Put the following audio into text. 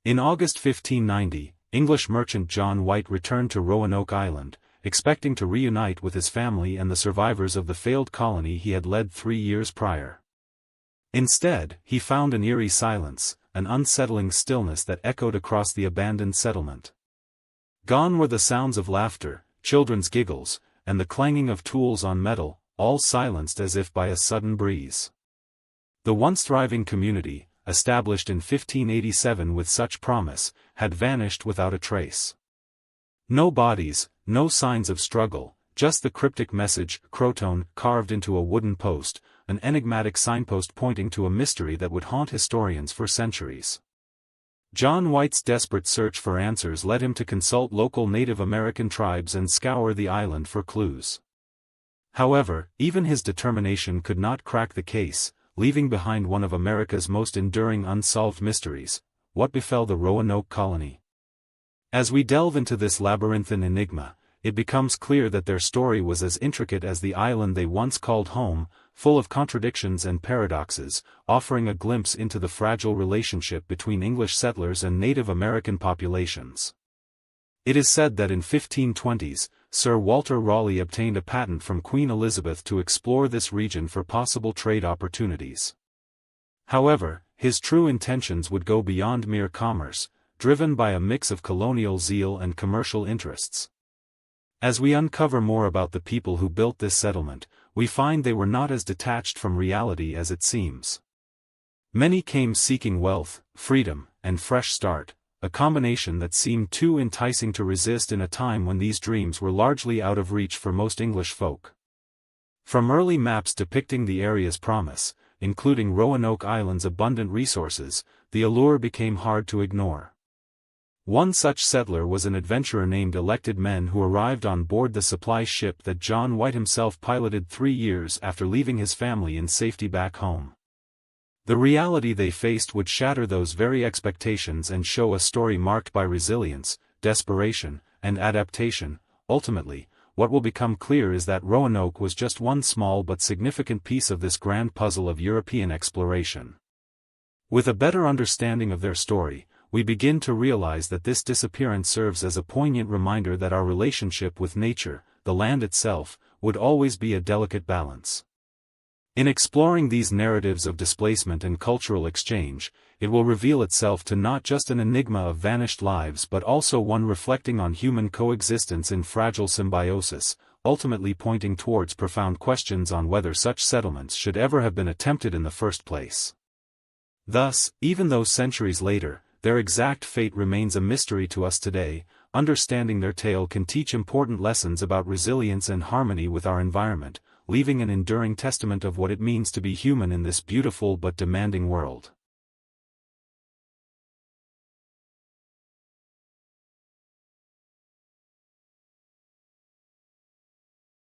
In August 1590, English merchant John White returned to Roanoke Island, expecting to reunite with his family and the survivors of the failed colony he had led 3 years prior. Instead, he found an eerie silence, an unsettling stillness that echoed across the abandoned settlement. Gone were the sounds of laughter, children's giggles, and the clanging of tools on metal, all silenced as if by a sudden breeze. The once thriving community, established in 1587 with such promise, had vanished without a trace. No bodies, no signs of struggle, just the cryptic message, Croton, carved into a wooden post, an enigmatic signpost pointing to a mystery that would haunt historians for centuries. John White's desperate search for answers led him to consult local Native American tribes and scour the island for clues. However, even his determination could not crack the case, leaving behind one of America's most enduring unsolved mysteries: what befell the Roanoke colony? As we delve into this labyrinthine enigma, it becomes clear that their story was as intricate as the island they once called home, full of contradictions and paradoxes, offering a glimpse into the fragile relationship between English settlers and Native American populations. It is said that in 1520s, Sir Walter Raleigh obtained a patent from Queen Elizabeth to explore this region for possible trade opportunities. However, his true intentions would go beyond mere commerce, driven by a mix of colonial zeal and commercial interests. As we uncover more about the people who built this settlement, we find they were not as detached from reality as it seems. Many came seeking wealth, freedom, and fresh start, a combination that seemed too enticing to resist in a time when these dreams were largely out of reach for most English folk. From early maps depicting the area's promise, including Roanoke Island's abundant resources, the allure became hard to ignore. One such settler was an adventurer named Elected Men who arrived on board the supply ship that John White himself piloted 3 years after leaving his family in safety back home. The reality they faced would shatter those very expectations and show a story marked by resilience, desperation, and adaptation. Ultimately, what will become clear is that Roanoke was just one small but significant piece of this grand puzzle of European exploration. With a better understanding of their story, we begin to realize that this disappearance serves as a poignant reminder that our relationship with nature, the land itself, would always be a delicate balance. In exploring these narratives of displacement and cultural exchange, it will reveal itself to not just an enigma of vanished lives but also one reflecting on human coexistence in fragile symbiosis, ultimately pointing towards profound questions on whether such settlements should ever have been attempted in the first place. Thus, even though centuries later, their exact fate remains a mystery to us today, understanding their tale can teach important lessons about resilience and harmony with our environment, leaving an enduring testament of what it means to be human in this beautiful but demanding world.